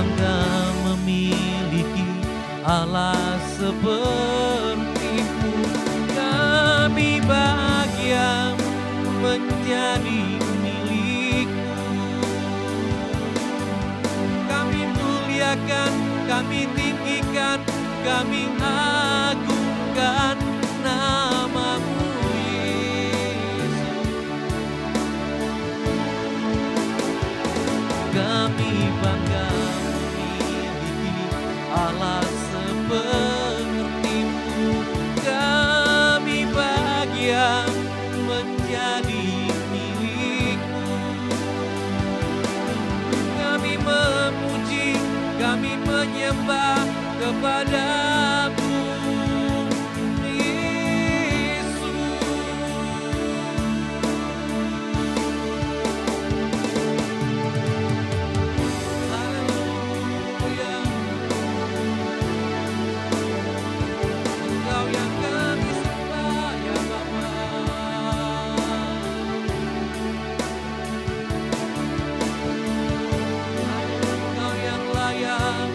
bangga memiliki Allah seperti-Mu. Kami bahagia menjadi milik-Mu. Kami muliakan, kami tinggikan, kami agungkan nama-Mu, Yesus. Kami bangga memiliki Allah seperti-Mu. Kami bahagia menjadi milik-Mu. Kami memuji, kami menyembah kepada-Mu, Yesus. Haleluya. Engkau yang kami sembah, ya Bapa. Engkau yang layak.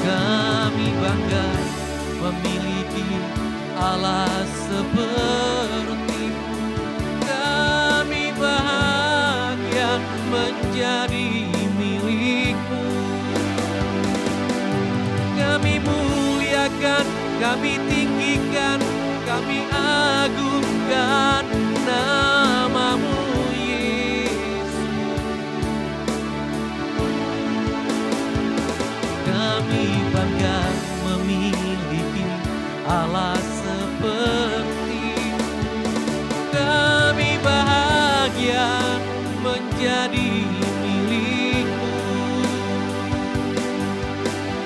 Kami bangga memiliki Allah seperti-Mu. Kami bahagia menjadi milik-Mu. Kami muliakan, kami tinggikan, kami agungkan nama-Mu, Yesus. Kami bangga memiliki Allah seperti-Mu. Kami bahagia menjadi milik-Mu.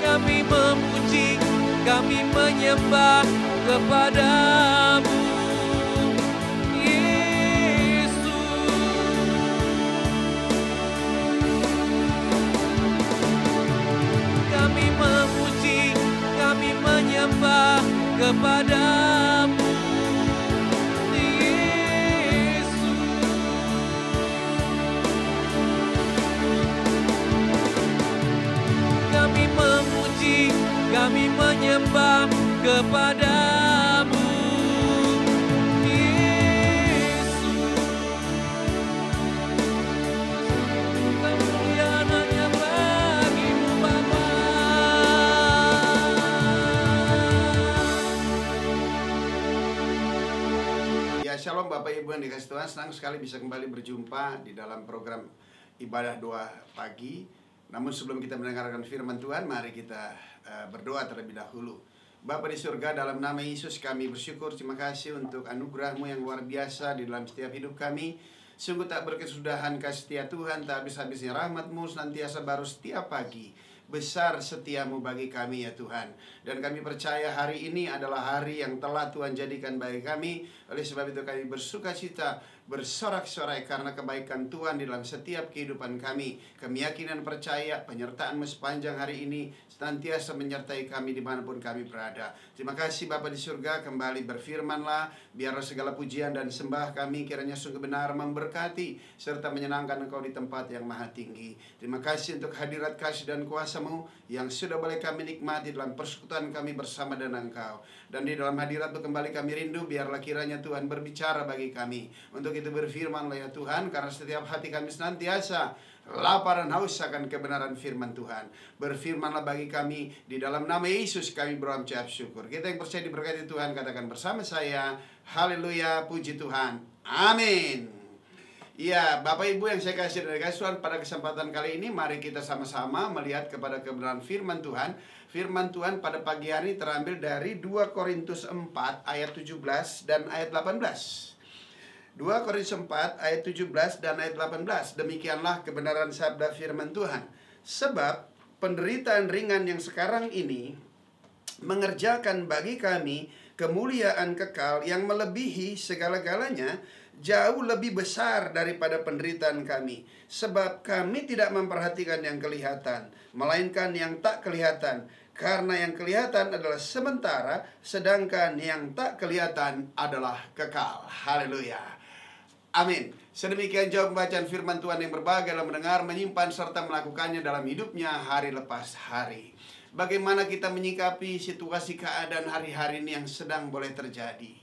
Kami memuji, kami menyembah kepada-Mu, Yesus. Kami memuji, kami menyembah kepada-Mu, Yesus. Kami memuji, kami menyembah kepada-Mu, Yesus. Kemuliaan hanya bagi-Mu, Bapa. Ya, shalom Bapak Ibu yang dikasih Tuhan. Senang sekali bisa kembali berjumpa di dalam program Ibadah Doa Pagi. Namun sebelum kita mendengarkan firman Tuhan, mari kita berdoa terlebih dahulu. Bapa di surga, dalam nama Yesus kami bersyukur, terima kasih untuk anugerah-Mu yang luar biasa di dalam setiap hidup kami. Sungguh tak berkesudahan kasih setia Tuhan, tak habis-habisnya rahmat-Mu senantiasa baru setiap pagi. Besar setiamu bagi kami ya Tuhan. Dan kami percaya hari ini adalah hari yang telah Tuhan jadikan bagi kami. Oleh sebab itu kami bersuka cita, bersorak-sorai karena kebaikan Tuhan di dalam setiap kehidupan kami. Keyakinan percaya penyertaan-Mu sepanjang hari ini senantiasa menyertai kami dimanapun kami berada. Terima kasih Bapa di surga, kembali berfirman-Lah. Biarlah segala pujian dan sembah kami kiranya sungguh benar memberkati serta menyenangkan Engkau di tempat yang maha tinggi. Terima kasih untuk hadirat kasih dan kuasa-Mu yang sudah boleh kami nikmati dalam persekutuan kami bersama dengan Engkau. Dan di dalam hadirat-Mu kembali kami rindu, biarlah kiranya Tuhan berbicara bagi kami. Untuk itu berfirman-Lah ya Tuhan, karena setiap hati kami senantiasa lapar dan haus akan kebenaran firman Tuhan. Berfirman-Lah bagi kami, di dalam nama Yesus kami berucap syukur. Kita yang percaya diberkati Tuhan katakan bersama saya, haleluya, puji Tuhan, amin. Ya, Bapak Ibu yang saya kasih dari Tuhan, pada kesempatan kali ini mari kita sama-sama melihat kepada kebenaran firman Tuhan. Firman Tuhan pada pagi hari terambil dari 2 Korintus 4 ayat 17 dan ayat 18. 2 Korintus 4 ayat 17 dan ayat 18. Demikianlah kebenaran sabda firman Tuhan. Sebab penderitaan ringan yang sekarang ini mengerjakan bagi kami kemuliaan kekal yang melebihi segala-galanya, jauh lebih besar daripada penderitaan kami. Sebab kami tidak memperhatikan yang kelihatan, melainkan yang tak kelihatan. Karena yang kelihatan adalah sementara, sedangkan yang tak kelihatan adalah kekal. Haleluya. Amin. Sedemikian jauh pembacaan firman Tuhan yang berbahagia dalam mendengar, menyimpan, serta melakukannya dalam hidupnya hari lepas hari. Bagaimana kita menyikapi situasi keadaan hari-hari ini yang sedang boleh terjadi.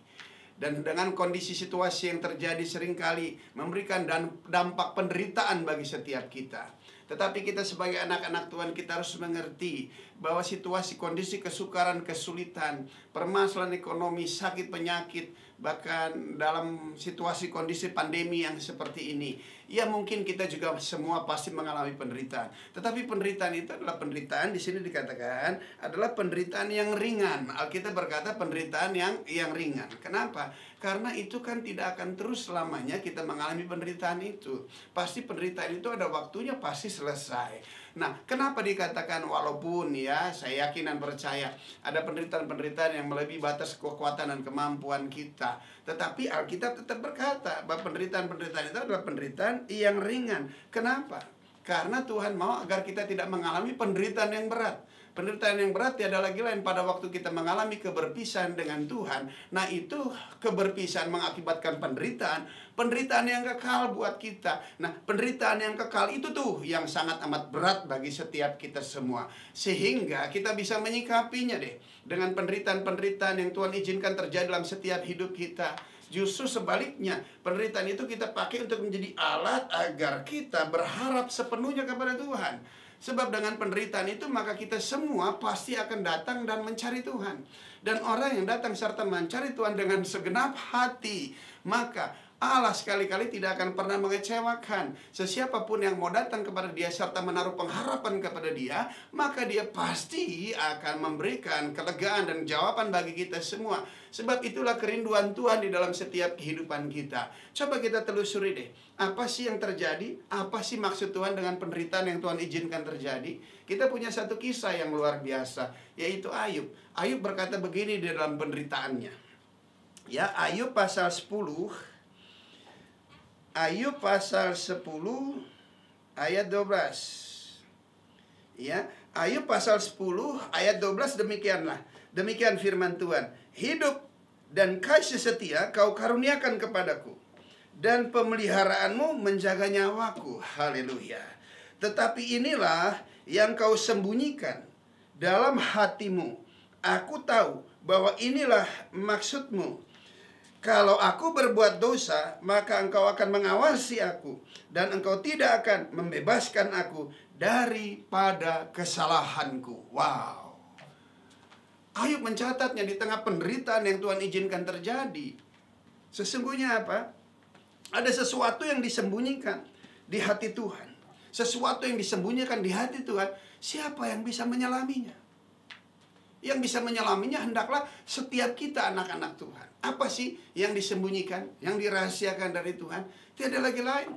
Dan dengan kondisi situasi yang terjadi seringkali memberikan dampak penderitaan bagi setiap kita. Tetapi kita sebagai anak-anak Tuhan, kita harus mengerti bahwa situasi, kondisi kesukaran, kesulitan, permasalahan ekonomi, sakit, penyakit, bahkan dalam situasi kondisi pandemi yang seperti ini, ya mungkin kita juga semua pasti mengalami penderitaan. Tetapi penderitaan itu adalah penderitaan, di sini dikatakan adalah penderitaan yang ringan. Alkitab berkata penderitaan yang ringan. Kenapa? Karena itu kan tidak akan terus selamanya kita mengalami penderitaan itu. Pasti penderitaan itu ada waktunya, pasti selesai. Nah, kenapa dikatakan walaupun ya saya yakin dan percaya ada penderitaan-penderitaan yang melebihi batas kekuatan dan kemampuan kita, tetapi Alkitab tetap berkata bahwa penderitaan-penderitaan itu adalah penderitaan yang ringan. Kenapa? Karena Tuhan mau agar kita tidak mengalami penderitaan yang berat. Penderitaan yang berat tiada lagi lain pada waktu kita mengalami keberpisahan dengan Tuhan. Nah, itu keberpisahan mengakibatkan penderitaan yang kekal buat kita. Nah, penderitaan yang kekal itu tuh yang sangat amat berat bagi setiap kita semua. Sehingga kita bisa menyikapinya deh dengan penderitaan-penderitaan yang Tuhan izinkan terjadi dalam setiap hidup kita. Justru sebaliknya, penderitaan itu kita pakai untuk menjadi alat agar kita berharap sepenuhnya kepada Tuhan. Sebab dengan penderitaan itu maka kita semua pasti akan datang dan mencari Tuhan. Dan orang yang datang serta mencari Tuhan dengan segenap hati, maka Allah sekali-kali tidak akan pernah mengecewakan. Sesiapapun yang mau datang kepada Dia serta menaruh pengharapan kepada Dia, maka Dia pasti akan memberikan kelegaan dan jawaban bagi kita semua. Sebab itulah kerinduan Tuhan di dalam setiap kehidupan kita. Coba kita telusuri deh, apa sih yang terjadi? Apa sih maksud Tuhan dengan penderitaan yang Tuhan izinkan terjadi? Kita punya satu kisah yang luar biasa, yaitu Ayub. Ayub berkata begini di dalam penderitaannya. Ya, Ayub pasal 10 ayat 12. Ya, Ayub pasal 10 ayat 12 demikian firman Tuhan. Hidup dan kasih setia kau karuniakan kepadaku, dan pemeliharaanmu menjaga nyawaku. Haleluya. Tetapi inilah yang kau sembunyikan dalam hatimu. Aku tahu bahwa inilah maksudmu. Kalau aku berbuat dosa, maka engkau akan mengawasi aku, dan engkau tidak akan membebaskan aku daripada kesalahanku. Wow. Ayub mencatatnya di tengah penderitaan yang Tuhan izinkan terjadi. Sesungguhnya apa? Ada sesuatu yang disembunyikan di hati Tuhan. Sesuatu yang disembunyikan di hati Tuhan. Siapa yang bisa menyelaminya? Yang bisa menyelaminya hendaklah setiap kita anak-anak Tuhan. Apa sih yang disembunyikan, yang dirahasiakan dari Tuhan? Tiada lagi lain.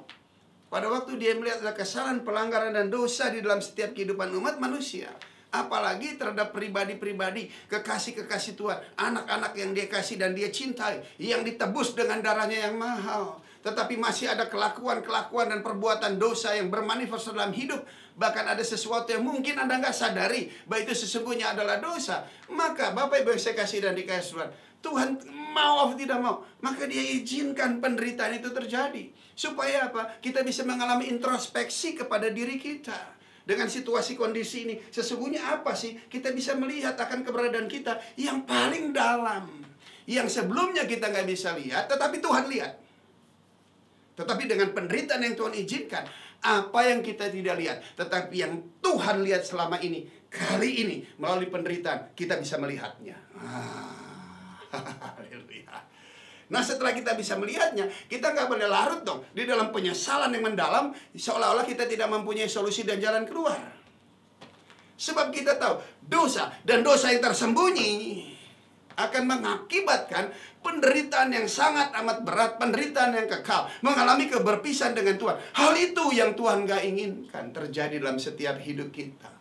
Pada waktu Dia melihat ada kesalahan, pelanggaran, dan dosa di dalam setiap kehidupan umat manusia, apalagi terhadap pribadi-pribadi, kekasih-kekasih Tuhan, anak-anak yang Dia kasih dan Dia cintai, yang ditebus dengan darahnya yang mahal. Tetapi masih ada kelakuan-kelakuan dan perbuatan dosa yang bermanifest dalam hidup. Bahkan ada sesuatu yang mungkin Anda nggak sadari bahwa itu sesungguhnya adalah dosa. Maka Bapak Ibu yang saya kasih dan dikasih Tuhan, Tuhan mau atau tidak mau, maka Dia izinkan penderitaan itu terjadi. Supaya apa? Kita bisa mengalami introspeksi kepada diri kita. Dengan situasi kondisi ini, sesungguhnya apa sih? Kita bisa melihat akan keberadaan kita yang paling dalam, yang sebelumnya kita nggak bisa lihat, tetapi Tuhan lihat. Tetapi dengan penderitaan yang Tuhan izinkan, apa yang kita tidak lihat, tetapi yang Tuhan lihat selama ini, kali ini melalui penderitaan kita bisa melihatnya. Haleluya. Nah, setelah kita bisa melihatnya, kita nggak boleh larut dong di dalam penyesalan yang mendalam, seolah-olah kita tidak mempunyai solusi dan jalan keluar. Sebab kita tahu dosa dan dosa yang tersembunyi akan mengakibatkan penderitaan yang sangat amat berat, penderitaan yang kekal, mengalami keberpisahan dengan Tuhan. Hal itu yang Tuhan gak inginkan terjadi dalam setiap hidup kita.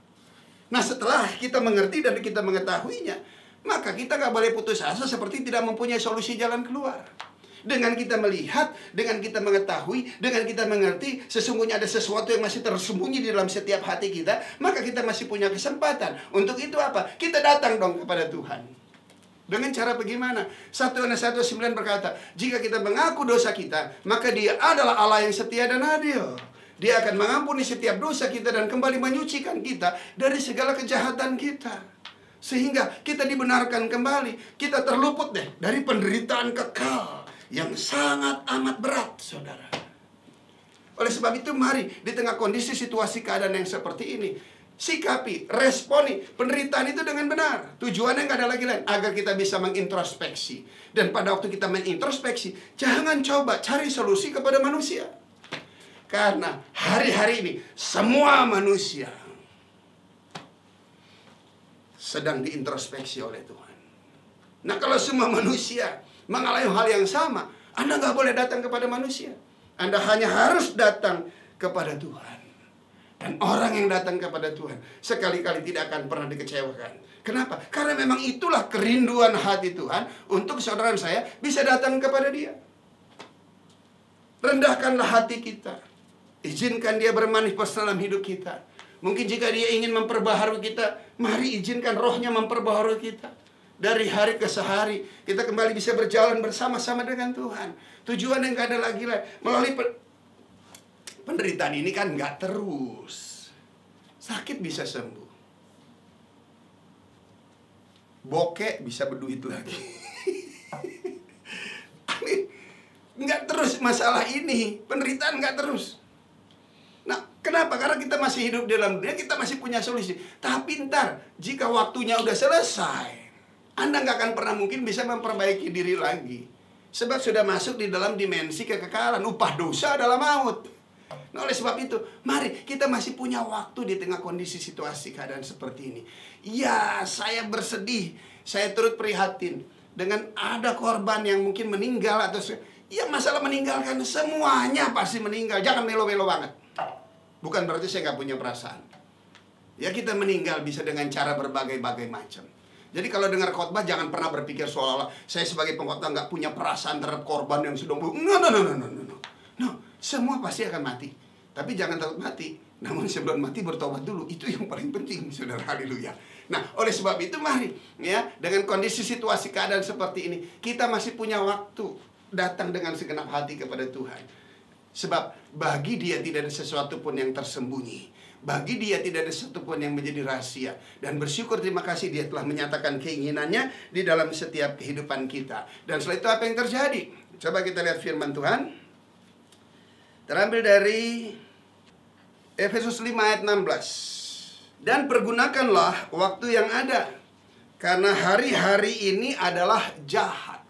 Nah, setelah kita mengerti dan kita mengetahuinya, maka kita gak boleh putus asa seperti tidak mempunyai solusi jalan keluar. Dengan kita melihat, dengan kita mengetahui, dengan kita mengerti, sesungguhnya ada sesuatu yang masih tersembunyi di dalam setiap hati kita, maka kita masih punya kesempatan. Untuk itu apa? Kita datang dong kepada Tuhan. Dengan cara bagaimana? 1 Yohanes 1:9 berkata, jika kita mengaku dosa kita, maka Dia adalah Allah yang setia dan adil. Dia akan mengampuni setiap dosa kita dan kembali menyucikan kita dari segala kejahatan kita. Sehingga kita dibenarkan kembali. Kita terluput deh dari penderitaan kekal yang sangat amat berat, saudara. Oleh sebab itu mari di tengah kondisi situasi keadaan yang seperti ini, sikapi, responi penderitaan itu dengan benar. Tujuannya nggak ada lagi lain, agar kita bisa mengintrospeksi. Dan pada waktu kita mengintrospeksi, jangan coba cari solusi kepada manusia. Karena hari-hari ini semua manusia sedang diintrospeksi oleh Tuhan. Nah, kalau semua manusia mengalami hal yang sama, Anda nggak boleh datang kepada manusia. Anda hanya harus datang kepada Tuhan. Dan orang yang datang kepada Tuhan sekali-kali tidak akan pernah dikecewakan. Kenapa? Karena memang itulah kerinduan hati Tuhan untuk saudara saya bisa datang kepada Dia. Rendahkanlah hati kita. Izinkan Dia bermanifest dalam hidup kita. Mungkin jika Dia ingin memperbaharui kita, mari izinkan Roh-Nya memperbaharui kita. Dari hari ke sehari, kita kembali bisa berjalan bersama-sama dengan Tuhan. Tujuan yang gak ada lagi lah. Melalui penderitaan ini kan gak terus. Sakit bisa sembuh. Bokeh bisa berduit lagi. Nggak terus masalah ini. Penderitaan nggak terus. Nah, kenapa? Karena kita masih hidup dalam dunia, kita masih punya solusi. Tapi ntar, jika waktunya udah selesai, Anda nggak akan pernah mungkin bisa memperbaiki diri lagi. Sebab sudah masuk di dalam dimensi kekekalan. Upah dosa adalah maut. Nah, oleh sebab itu, mari kita masih punya waktu di tengah kondisi situasi keadaan seperti ini. Ya, saya bersedih, saya turut prihatin dengan ada korban yang mungkin meninggal atau ya masalah meninggalkan, semuanya pasti meninggal. Jangan melo-melo banget. Bukan berarti saya nggak punya perasaan. Ya, kita meninggal bisa dengan cara berbagai-bagai macam. Jadi kalau dengar khotbah jangan pernah berpikir seolah-olah saya sebagai pengkhotbah nggak punya perasaan terhadap korban yang sudah no, semua pasti akan mati. Tapi jangan takut mati. Namun sebelum mati bertobat dulu. Itu yang paling penting, saudara. Haleluya. Nah, oleh sebab itu mari ya, dengan kondisi situasi keadaan seperti ini, kita masih punya waktu datang dengan segenap hati kepada Tuhan. Sebab bagi Dia tidak ada sesuatu pun yang tersembunyi. Bagi Dia tidak ada sesuatu pun yang menjadi rahasia. Dan bersyukur, terima kasih Dia telah menyatakan keinginannya di dalam setiap kehidupan kita. Dan setelah itu apa yang terjadi? Coba kita lihat firman Tuhan. Terambil dari Efesus 5 ayat 16. Dan pergunakanlah waktu yang ada, karena hari-hari ini adalah jahat.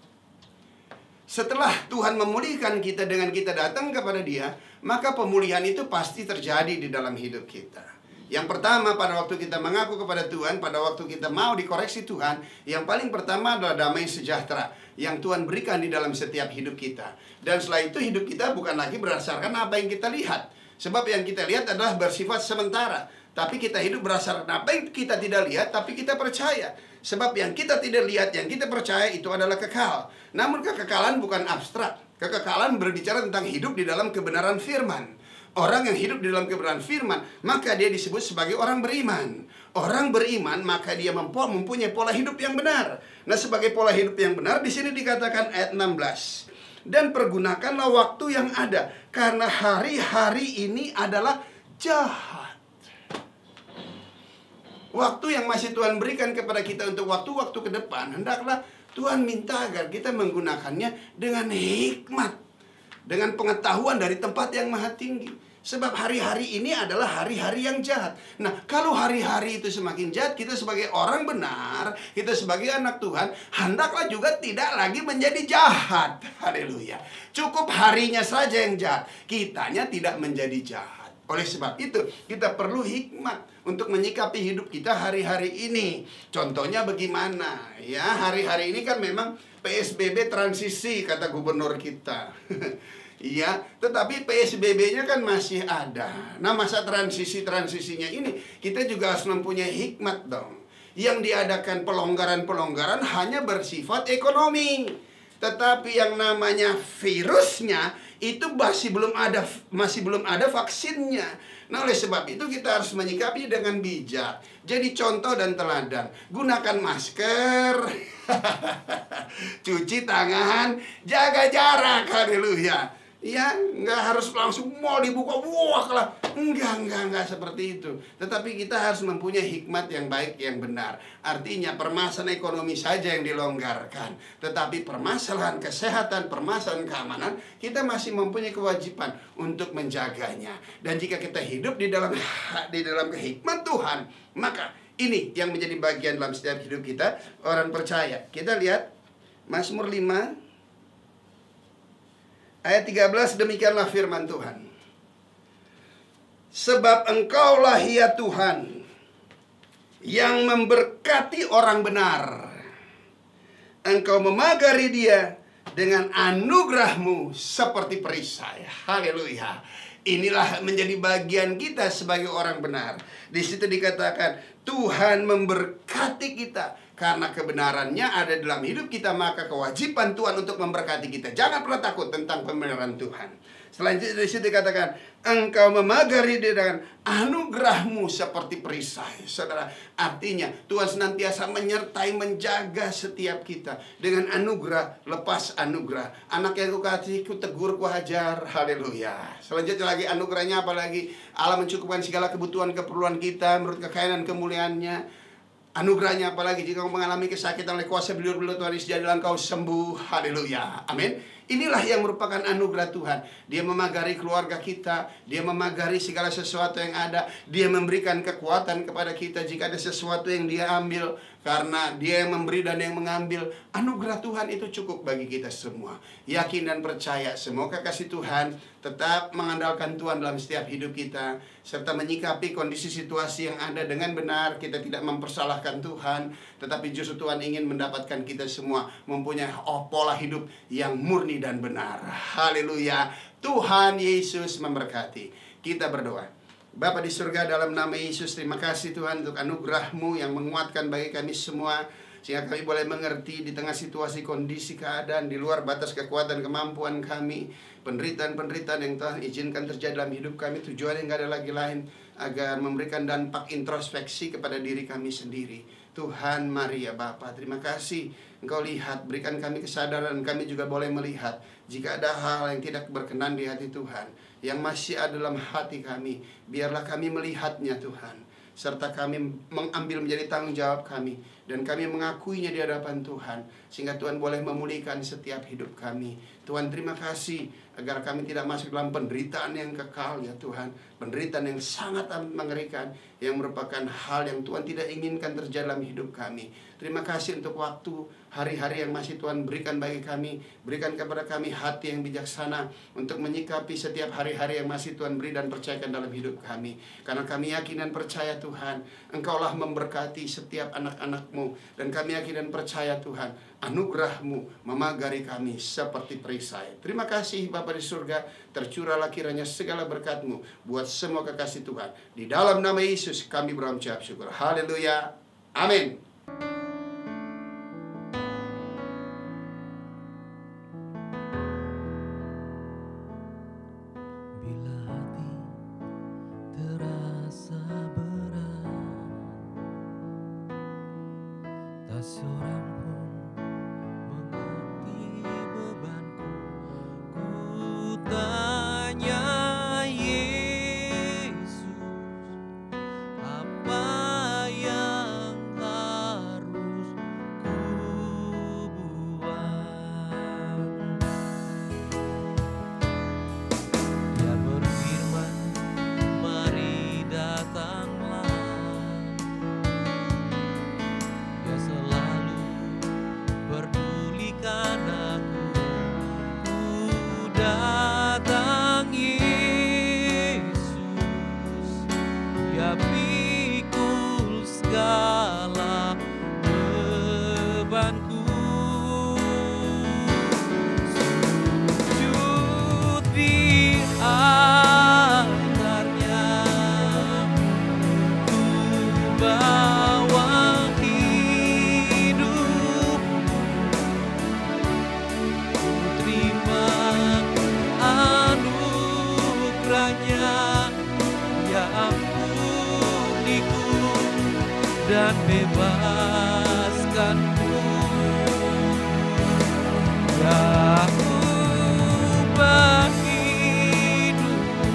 Setelah Tuhan memulihkan kita dengan kita datang kepada Dia, maka pemulihan itu pasti terjadi di dalam hidup kita. Yang pertama, pada waktu kita mengaku kepada Tuhan, pada waktu kita mau dikoreksi Tuhan, yang paling pertama adalah damai sejahtera yang Tuhan berikan di dalam setiap hidup kita. Dan setelah itu hidup kita bukan lagi berdasarkan apa yang kita lihat. Sebab yang kita lihat adalah bersifat sementara. Tapi kita hidup berdasarkan apa yang kita tidak lihat, tapi kita percaya. Sebab yang kita tidak lihat, yang kita percaya itu adalah kekal. Namun kekekalan bukan abstrak. Kekekalan berbicara tentang hidup di dalam kebenaran firman. Orang yang hidup di dalam kebenaran firman, maka dia disebut sebagai orang beriman. Orang beriman, maka dia mempunyai pola hidup yang benar. Nah, sebagai pola hidup yang benar, di sini dikatakan ayat 16. Dan pergunakanlah waktu yang ada, karena hari-hari ini adalah jahat. Waktu yang masih Tuhan berikan kepada kita untuk waktu-waktu ke depan, hendaklah Tuhan minta agar kita menggunakannya dengan hikmat, dengan pengetahuan dari tempat yang maha tinggi. Sebab hari-hari ini adalah hari-hari yang jahat. Nah, kalau hari-hari itu semakin jahat, kita sebagai orang benar, kita sebagai anak Tuhan, hendaklah juga tidak lagi menjadi jahat. Haleluya. Cukup harinya saja yang jahat, kitanya tidak menjadi jahat. Oleh sebab itu, kita perlu hikmat untuk menyikapi hidup kita hari-hari ini. Contohnya bagaimana? Ya, hari-hari ini kan memang PSBB transisi, kata gubernur kita. Iya, tetapi PSBB-nya kan masih ada. Nah, masa transisinya ini, kita juga harus mempunyai hikmat dong. Yang diadakan pelonggaran-pelonggaran hanya bersifat ekonomi. Tetapi yang namanya virusnya itu masih belum ada vaksinnya. Nah, oleh sebab itu kita harus menyikapi dengan bijak. Jadi contoh dan teladan. Gunakan masker, cuci tangan, jaga jarak. Haleluya. Ya, nggak harus langsung mau dibuka, wah lah. Enggak seperti itu. Tetapi kita harus mempunyai hikmat yang baik, yang benar. Artinya permasalahan ekonomi saja yang dilonggarkan, tetapi permasalahan kesehatan, permasalahan keamanan, kita masih mempunyai kewajiban untuk menjaganya. Dan jika kita hidup di dalam kehikmatan Tuhan, maka ini yang menjadi bagian dalam setiap hidup kita, orang percaya. Kita lihat Mazmur 5 ayat 13, demikianlah firman Tuhan. Sebab Engkaulah ya Tuhan yang memberkati orang benar. Engkau memagari dia dengan anugerah-Mu seperti perisai. Haleluya. Inilah menjadi bagian kita sebagai orang benar. Di situ dikatakan Tuhan memberkati kita. Karena kebenarannya ada dalam hidup kita, maka kewajiban Tuhan untuk memberkati kita. Jangan pernah takut tentang pembenaran Tuhan. Selanjutnya di situ dikatakan, Engkau memagari dia dengan anugerah-Mu seperti perisai. Saudara, artinya Tuhan senantiasa menyertai, menjaga setiap kita dengan anugerah, lepas anugerah. Anak yang Kukasih, Kutegur, Kuhajar. Haleluya. Selanjutnya lagi anugerahnya apa lagi? Allah mencukupkan segala kebutuhan, keperluan kita menurut kekayaan dan kemuliaannya. Anugerahnya apalagi jika kau mengalami kesakitan oleh kuasa beliau-beliau Tuhan Yesus, jadilah engkau sembuh. Haleluya. Amin. Inilah yang merupakan anugerah Tuhan. Dia memagari keluarga kita, Dia memagari segala sesuatu yang ada, Dia memberikan kekuatan kepada kita jika ada sesuatu yang Dia ambil. Karena Dia yang memberi dan yang mengambil. Anugerah Tuhan itu cukup bagi kita semua. Yakin dan percaya, semoga kasih Tuhan tetap mengandalkan Tuhan dalam setiap hidup kita, serta menyikapi kondisi situasi yang ada dengan benar. Kita tidak mempersalahkan Tuhan, tetapi justru Tuhan ingin mendapatkan kita semua mempunyai pola hidup yang murni dan benar. Haleluya. Tuhan Yesus memberkati. Kita berdoa. Bapa di surga, dalam nama Yesus, terima kasih Tuhan untuk anugerah-Mu yang menguatkan bagi kami semua, sehingga kami boleh mengerti di tengah situasi, kondisi, keadaan di luar batas kekuatan kemampuan kami, penderitaan-penderitaan yang Tuhan izinkan terjadi dalam hidup kami, tujuan yang gak ada lagi lain agar memberikan dampak introspeksi kepada diri kami sendiri. Tuhan, mari ya Bapa, terima kasih Engkau lihat, berikan kami kesadaran, kami juga boleh melihat jika ada hal yang tidak berkenan di hati Tuhan, yang masih ada dalam hati kami, biarlah kami melihatnya Tuhan, serta kami mengambil menjadi tanggung jawab kami, dan kami mengakuinya di hadapan Tuhan, sehingga Tuhan boleh memulihkan setiap hidup kami. Tuhan, terima kasih agar kami tidak masuk dalam penderitaan yang kekal ya Tuhan, penderitaan yang sangat mengerikan, yang merupakan hal yang Tuhan tidak inginkan terjadi dalam hidup kami. Terima kasih untuk waktu, hari-hari yang masih Tuhan berikan bagi kami. Berikan kepada kami hati yang bijaksana untuk menyikapi setiap hari-hari yang masih Tuhan beri dan percayakan dalam hidup kami. Karena kami yakin dan percaya Tuhan, Engkaulah memberkati setiap anak-anak-Mu. Dan kami yakin dan percaya Tuhan, anugerah-Mu memagari kami seperti perisai. Terima kasih Bapa di surga, tercurahlah kiranya segala berkat-Mu buat semua kekasih Tuhan. Di dalam nama Yesus kami berucap syukur. Haleluya. Amin. Bila hati terasa berat, tak seorang pun mengerti bebanku. Ku tanya Yesus, apa yang harus dan bebaskanku. Ya ubah hidupku,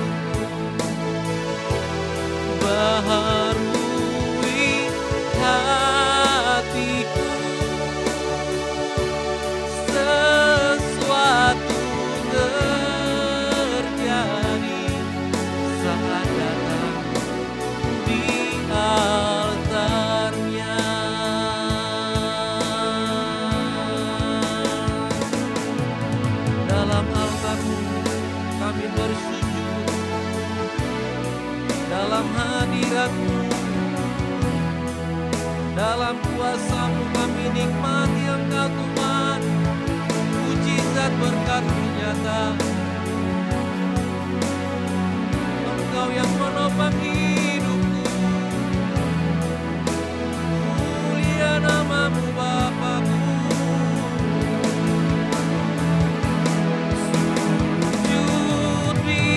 baharui hatiku. Sesuatu terjadi saat datang di altarnya. Dalam altar-Mu kami bersujud, dalam hadirat-Mu, dalam kuasa-Mu kami nikmati Engkau Tuhan. Mujizat berkat-Mu nyata, Engkau yang menopang hidupku. Mulia nama-Mu Bapa-Ku. Sujud di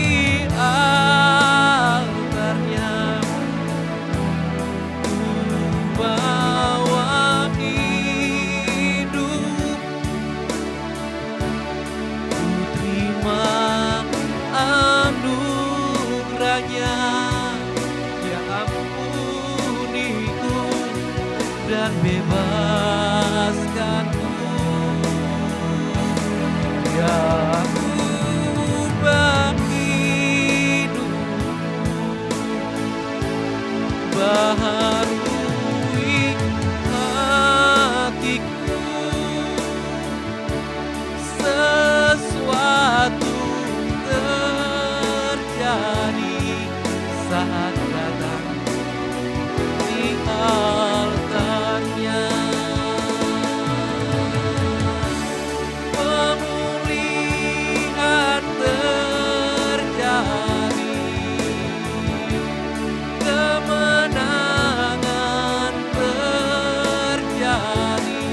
altarnya, ku bawa hidup, ku terima anugerahnya. Ya ampuniku dan bebaskanku. Ya ubah hidupku, baharui hatiku. Sesuatu terjadi saat datang di altarnya. Pemulihan terjadi, kemenangan terjadi,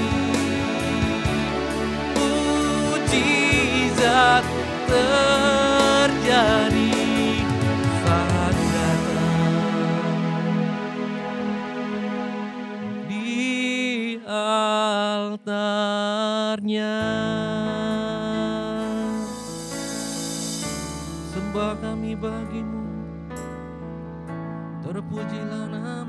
mujizat terjadi saat datang di altarnya. Sembah kami bagi-Mu, terpujilah nama